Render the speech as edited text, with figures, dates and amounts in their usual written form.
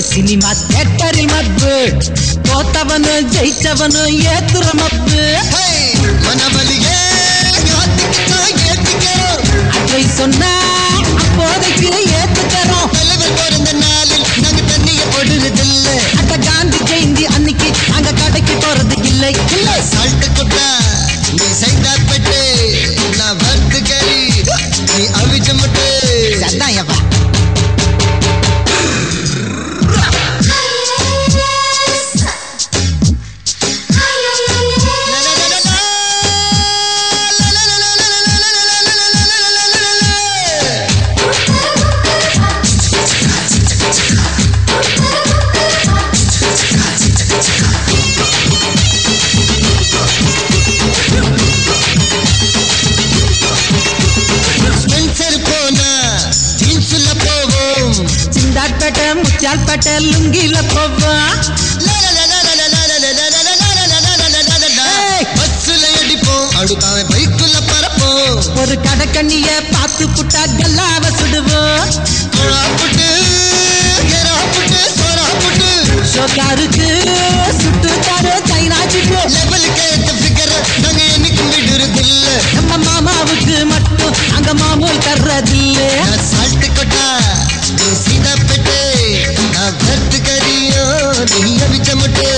Cinema ಥಿಯೇಟರಿಲ್ ಮಬ್ಬು ತೋತವನು ಜೈತವನು ಏತುರ ಮಬ್ಬು மனவலியே அதை சொன்னா அப்போதைக்கு ஏத்துக்கிறோம். தலைவர் பிறந்த நாளில் நாங்க தண்ணிய போடுறதில்லை. அட்ட காந்தி ஜெயந்தி அன்னைக்கு அங்க கடைக்கு போறது இல்லை. இல்லை சால்ட் கொட்டா நீ சைதாப்பட்டு நான் வறுத்து கறி நீ அவிச்ச முட்டு அதான் எப்பா முச்சால்பட்ட லுங்கில போவா பஸ்ல அடிப்போம் அடுக்காம பைக்குள்ள பறப்போம். ஒரு கடக்கண்ணிய பார்த்து புட்டா கல்லாவ சுடுவோம். புட்டு புட்டு ஷோக்காருக்கு சுட்டு தாரு சைனா சிட்டு லெவலுக்கு ஏத்த ஃபிகர் நாங்க என்னைக்கும் விடுறதில்ல. நம்ம மாமாவுக்கு மட்டும் அங்க மாமூல் தர்றதில்ல. சால்ட் கொட்டா நீ சீதாப்பட்டு நான் வறுத்து கறியோ நீ அவிச்ச முட்டு